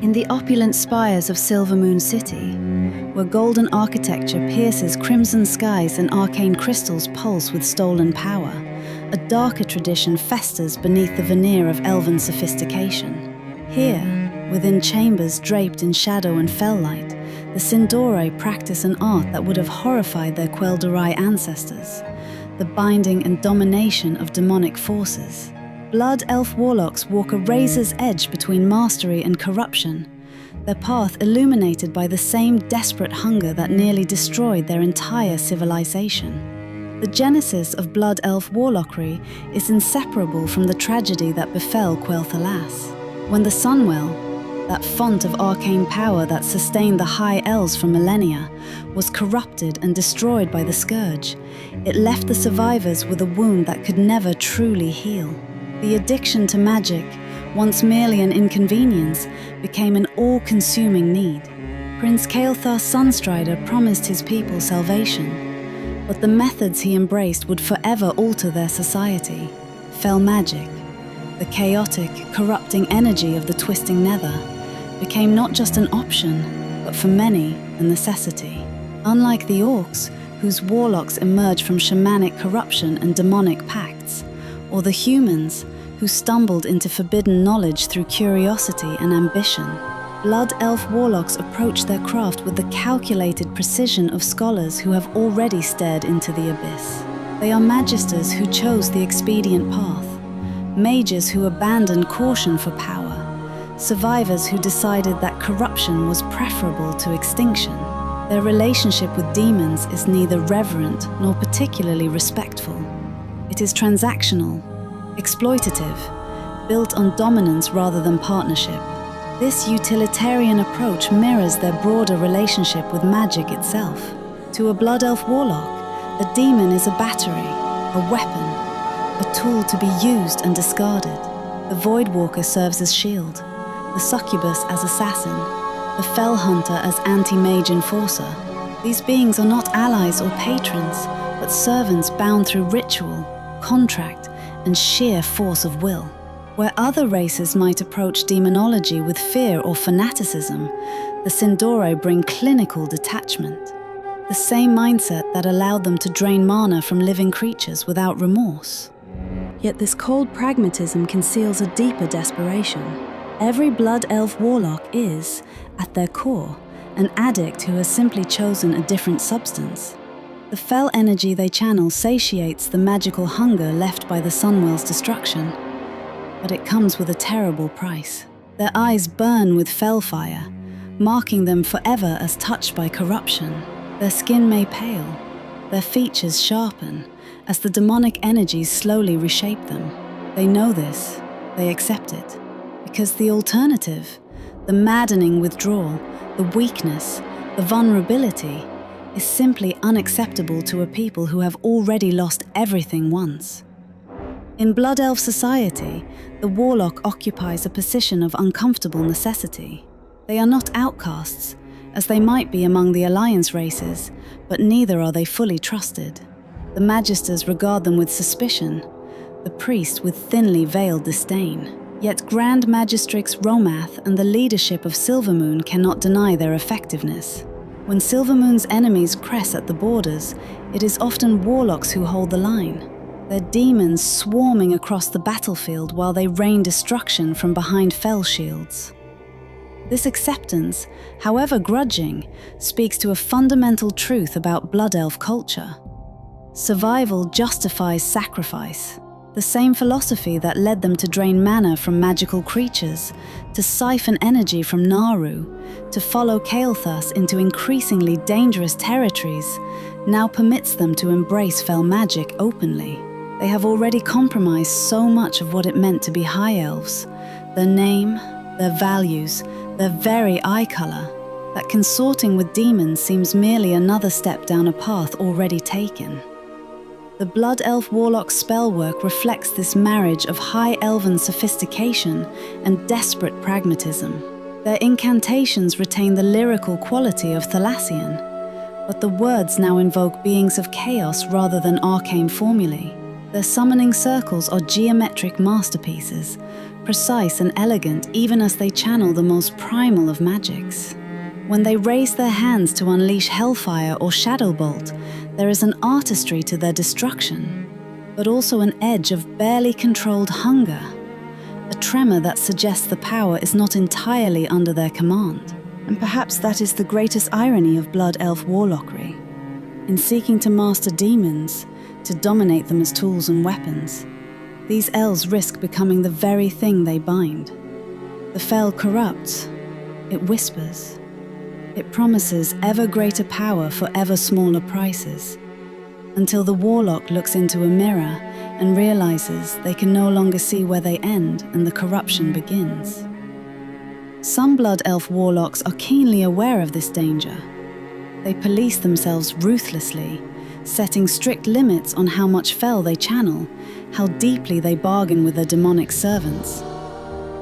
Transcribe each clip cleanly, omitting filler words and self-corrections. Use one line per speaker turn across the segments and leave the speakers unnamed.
In the opulent spires of Silvermoon City, where golden architecture pierces crimson skies and arcane crystals pulse with stolen power, a darker tradition festers beneath the veneer of elven sophistication. Here, within chambers draped in shadow and fell light, the Sindore practice an art that would have horrified their Quel'Darai ancestors, the binding and domination of demonic forces. Blood Elf Warlocks walk a razor's edge between mastery and corruption, their path illuminated by the same desperate hunger that nearly destroyed their entire civilization. The genesis of Blood Elf Warlockry is inseparable from the tragedy that befell Quel'Thalas, when the Sunwell, that font of arcane power that sustained the High Elves for millennia, was corrupted and destroyed by the Scourge. It left the survivors with a wound that could never truly heal. The addiction to magic, once merely an inconvenience, became an all-consuming need. Prince Kael'thas Sunstrider promised his people salvation, but the methods he embraced would forever alter their society. Fell magic, the chaotic, corrupting energy of the twisting nether, became not just an option, but for many, a necessity. Unlike the orcs, whose warlocks emerged from shamanic corruption and demonic pacts, or the humans, who stumbled into forbidden knowledge through curiosity and ambition, Blood Elf Warlocks approach their craft with the calculated precision of scholars who have already stared into the abyss. They are magisters who chose the expedient path, mages who abandoned caution for power, survivors who decided that corruption was preferable to extinction. Their relationship with demons is neither reverent nor particularly respectful. It is transactional, exploitative, built on dominance rather than partnership. This utilitarian approach mirrors their broader relationship with magic itself. To a Blood Elf Warlock, a demon is a battery, a weapon, a tool to be used and discarded. The Voidwalker serves as shield, the Succubus as assassin, the Fell Hunter as anti-mage enforcer. These beings are not allies or patrons, but servants bound through ritual, contract, and sheer force of will. Where other races might approach demonology with fear or fanaticism, the Sindore bring clinical detachment, the same mindset that allowed them to drain mana from living creatures without remorse. Yet this cold pragmatism conceals a deeper desperation. Every Blood Elf Warlock is, at their core, an addict who has simply chosen a different substance. The fell energy they channel satiates the magical hunger left by the Sunwell's destruction, but it comes with a terrible price. Their eyes burn with fell fire, marking them forever as touched by corruption. Their skin may pale, their features sharpen, as the demonic energies slowly reshape them. They know this, they accept it, because the alternative, the maddening withdrawal, the weakness, the vulnerability, is simply unacceptable to a people who have already lost everything once. In Blood Elf society, the Warlock occupies a position of uncomfortable necessity. They are not outcasts, as they might be among the Alliance races, but neither are they fully trusted. The Magisters regard them with suspicion, the Priest with thinly veiled disdain. Yet Grand Magistrix Romath and the leadership of Silvermoon cannot deny their effectiveness. When Silvermoon's enemies press at the borders, it is often warlocks who hold the line, their demons swarming across the battlefield while they rain destruction from behind fell shields. This acceptance, however grudging, speaks to a fundamental truth about Blood Elf culture. Survival justifies sacrifice. The same philosophy that led them to drain mana from magical creatures, to siphon energy from Naru, to follow Kael'thas into increasingly dangerous territories, now permits them to embrace fell magic openly. They have already compromised so much of what it meant to be High Elves, their name, their values, their very eye color, that consorting with demons seems merely another step down a path already taken. The Blood Elf Warlock spellwork reflects this marriage of high elven sophistication and desperate pragmatism. Their incantations retain the lyrical quality of Thalassian, but the words now invoke beings of chaos rather than arcane formulae. Their summoning circles are geometric masterpieces, precise and elegant even as they channel the most primal of magics. When they raise their hands to unleash hellfire or shadow bolt, there is an artistry to their destruction, but also an edge of barely controlled hunger, a tremor that suggests the power is not entirely under their command. And perhaps that is the greatest irony of Blood Elf Warlockry. In seeking to master demons, to dominate them as tools and weapons, these elves risk becoming the very thing they bind. The fel corrupts, it whispers. It promises ever greater power for ever smaller prices, until the warlock looks into a mirror and realizes they can no longer see where they end and the corruption begins. Some Blood Elf Warlocks are keenly aware of this danger. They police themselves ruthlessly, setting strict limits on how much fel they channel, how deeply they bargain with their demonic servants.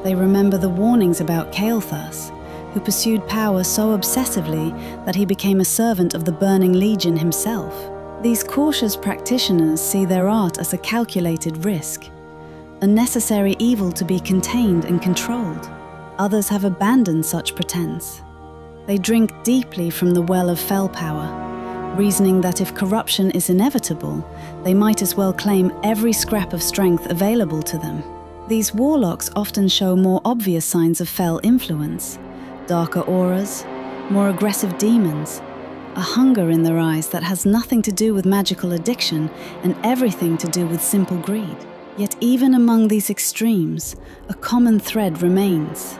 They remember the warnings about Kael'thas, who pursued power so obsessively that he became a servant of the Burning Legion himself. These cautious practitioners see their art as a calculated risk, a necessary evil to be contained and controlled. Others have abandoned such pretense. They drink deeply from the well of fel power, reasoning that if corruption is inevitable, they might as well claim every scrap of strength available to them. These warlocks often show more obvious signs of fel influence, darker auras, more aggressive demons, a hunger in their eyes that has nothing to do with magical addiction and everything to do with simple greed. Yet even among these extremes, a common thread remains: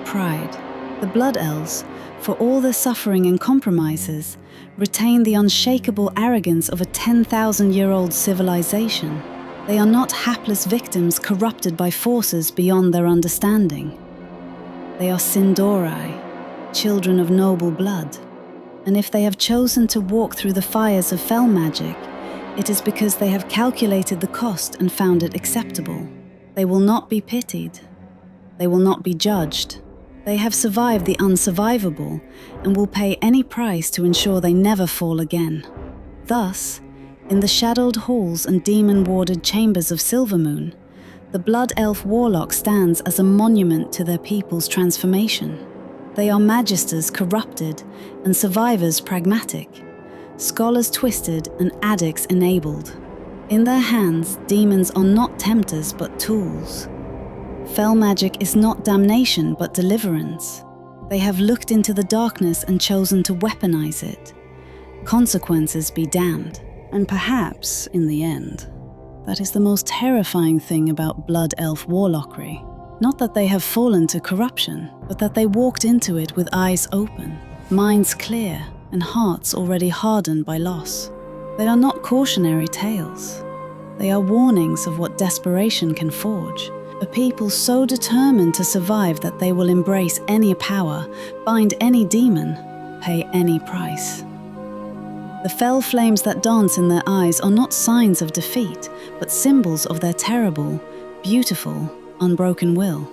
pride. The Blood Elves, for all their suffering and compromises, retain the unshakable arrogance of a 10,000-year-old civilization. They are not hapless victims corrupted by forces beyond their understanding. They are Sindorai, children of noble blood, and if they have chosen to walk through the fires of fel magic, it is because they have calculated the cost and found it acceptable. They will not be pitied. They will not be judged. They have survived the unsurvivable and will pay any price to ensure they never fall again. Thus, in the shadowed halls and demon-warded chambers of Silvermoon, the Blood Elf Warlock stands as a monument to their people's transformation. They are magisters corrupted and survivors pragmatic, scholars twisted and addicts enabled. In their hands, demons are not tempters but tools. Fel magic is not damnation but deliverance. They have looked into the darkness and chosen to weaponize it. Consequences be damned. And perhaps, in the end, that is the most terrifying thing about Blood Elf Warlockry. Not that they have fallen to corruption, but that they walked into it with eyes open, minds clear, and hearts already hardened by loss. They are not cautionary tales. They are warnings of what desperation can forge. A people so determined to survive that they will embrace any power, bind any demon, pay any price. The fel flames that dance in their eyes are not signs of defeat, but symbols of their terrible, beautiful, unbroken will.